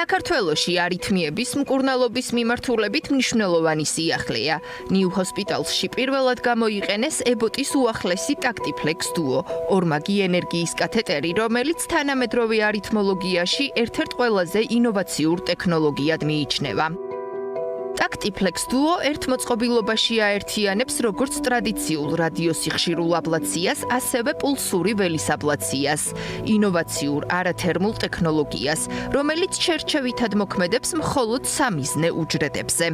საქართველოში არითმიების მკურნალობის მიმართულებით მნიშვნელოვანი სიახლეა. New Hospitalsში პირველად გამოიყენეს ებოტის უახლესი TactiFlex Duo, ორმაგი ენერგიის კათეტერი, რომელიც თანამედროვე არითმოლოგიაში ერთ-ერთ ყველაზე ინოვაციურ ტექნოლოგიად მიიჩნევა. TactiFlex Duo ერთ მოწყობილობაში აერთიანებს როგორც ტრადიციულ რადიოსიხშირულ აბლაციას, ასევე პულსური ველის აბლაციას, ინოვაციურ არათერმულ ტექნოლოგიას, რომელიც შერჩევითად მოქმედებს მხოლოდ სამიზნე უჯრედებზე.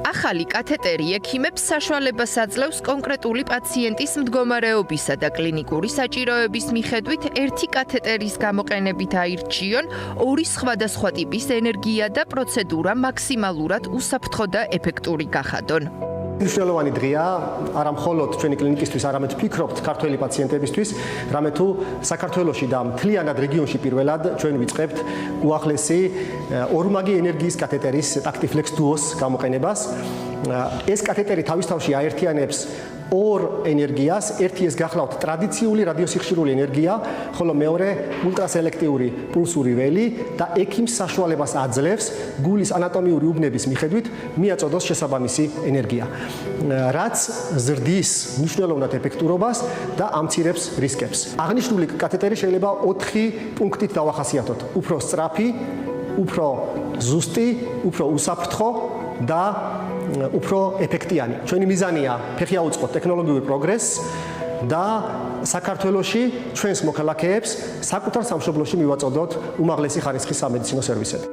ახალი კათეტერი ექიმებს საშუალებას აძლევს კონკრეტული პაციენტის მდგომარეობისა და კლინიკური საჭიროების მიხედვით ერთი კათეტერის გამოყენებით აირჩიონ ორი სხვადასხვა ტიპის ენერგია და პროცედურა მაქსიმალურად უსაფრთხო და ეფექტური გახადონ. მნიშვნელოვანი დღეა არა მხოლოდ ჩვენი კლინიკისთვის, არამედ ვფიქრობთ ქართველი პაციენტებისთვის, რამე თუ საქართველოში და მთლიანად რეგიონში პირველად ჩვენ ვიწყებთ უახლესი ორმაგი ენერგიის კათეტერის TactiFlex Duo-ს გამოყენებას. ეს კათეტერი თავის თავში აერთიანებს ორ ენერგიას, ერთი ეს გახლავთ ტრადიციული რადიოსიხშირული ენერგია, ხოლო მეორე ულტრასელექტიური პულსური ველი და ექიმს საშუალებას აძლევს გულის ანატომიური უბნების მიხედვით მიაწოდოს შესაბამისი ენერგია, რაც ზრდის მნიშვნელოვნად ეფექტურობას და ამცირებს რისკებს. აღნიშნული კათეტერი შეიძლება 4 პუნქტით დავახასიათოთ: უფრო სწრაფი, უფრო ზუსტი, უფრო უსაფრთხო და უფრო ეფექტიანი. ჩვენი მიზანია ფეხი აუწყოთ ტექნოლოგიურ პროგრესს და საქართველოში ჩვენს მოქალაქეებს საკუთარ სამშობლოში მივაწოდოთ უმაღლესი ხარისხის სამედიცინო სერვისები.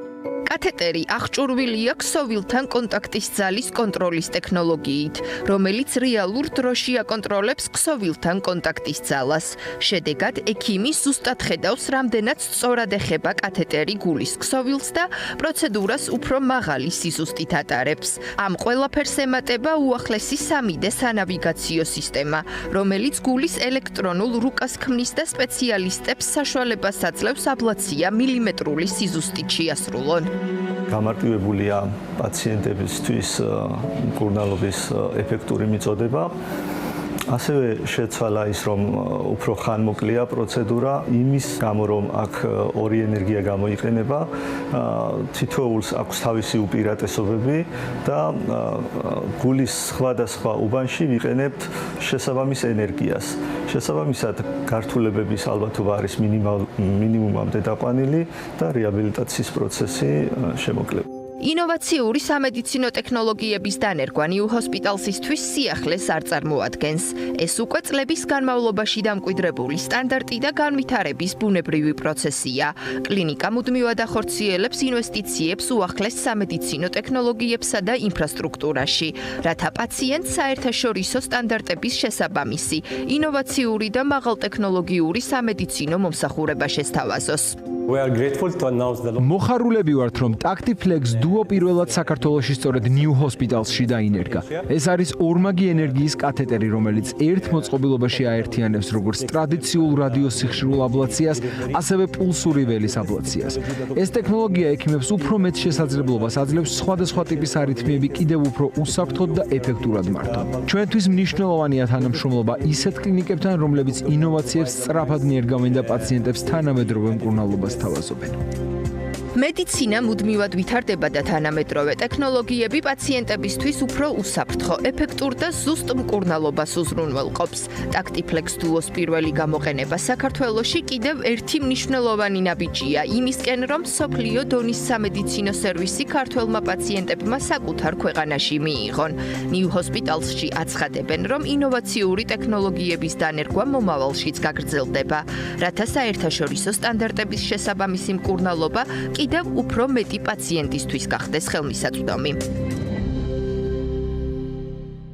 კათეტერი აღჭურვილია ქსოვილთან კონტაქტის ძალის კონტროლის ტექნოლოგიით, რომელიც რეალურ დროში აკონტროლებს ქსოვილთან კონტაქტის ძალას. შედეგად, ექიმი ზუსტად ხედავს, რამდენად სწორად ეხება კათეტერი გულის ქსოვილს და პროცედურას უფრო მაღალი სიზუსტით ატარებს. ამ ყველაფერს ემატება უახლესი 3D სანავიგაციო სისტემა, რომელიც გულის ელექტრონულ რუკას ქმნის და სპეციალისტებს საშუალებას აძლევს აბლაცია მილიმეტრული სიზუსტით შეასრულონ. გამარტივებულია პაციენტებისთვის მკურნალობის ეფექტური მიწოდება. ასევე შეცვალა ის, რომ უფრო ხანმოკლეა პროცედურა, იმის გამო, რომ აქ ორი ენერგია გამოიყენება, თითოეულს აქვს თავისი უპირატესობები და გულის სხვადასხვა უბანში ვიყენებთ შესაბამის ენერგიას. შესაბამისად, გართულებების ალბათობა არის მინიმუმამდე დაყვანილი და რეაბილიტაციის პროცესი შემოკლება. ინოვაციური სამედიცინო ტექნოლოგიების დანერგვა New Hospitalsისთვის სიახლეს არ წარმოადგენს. ეს უკვე წლების განმავლობაში დამკვიდრებული სტანდარტი და განვითარების ბუნებრივი პროცესია. კლინიკა მუდმივად ახორციელებს ინვესტიციებს უახლეს სამედიცინო ტექნოლოგიებსა და ინფრასტრუქტურაში, რათა პაციენტს საერთაშორისო სტანდარტების შესაბამისი, ინოვაციური და მაღალტექნოლოგიური სამედიცინო მომსახურება შესთავაზოს. მოხარულები ვართ, რომ TactiFlex Duo პირველად საქართველოში სწორედ New Hospitalsში დაინერგა. ეს არის ორმაგი ენერგიის კათეტერი, რომელიც ერთ მოწყობილობაში აერთიანებს როგორც ტრადიციულ რადიოსიხშირულ აბლაციას, ასევე პულსური ველის აბლაციას. ეს ტექნოლოგია ექიმებს უფრო მეტ შესაძლებლობას აძლევს სხვადასხვა ტიპის არითმიები კიდევ უფრო უსაფრთხოდ და ეფექტურად მართონ. ჩვენთვის მნიშვნელოვანია თანამშრომლობა ისეთ კლინიკებთან, რომლებიც ინოვაციებს სწრაფად მიერგავენ და პაციენტებს თანამედროვე მკურნალობას თავაზობენ. მედიცინა მუდმივად ვითარდება და თანამედროვე ტექნოლოგიები პაციენტებისთვის უფრო უსაფრთხო, ეფექტურ და ზუსტ მკურნალობას უზრუნველყოფს. TactiFlex Duo-ს პირველი გამოყენება საქართველოში კიდევ ერთი მნიშვნელოვანი ნაბიჯია იმისკენ, რომ მსოფლიო დონის სამედიცინო სერვისი ქართველმა პაციენტებმა საკუთარ ქვეყანაში მიიღონ. New Hospitalsში აცხადებენ, რომ ინოვაციური ტექნოლოგიების დანერგვა მომავალშიც გაგრძელდება, რათა საერთაშორისო სტანდარტების შესაბამისი მკურნალობა კიდევ უფრო მეტი პაციენტისთვის გახდეს ხელმისაწვდომი.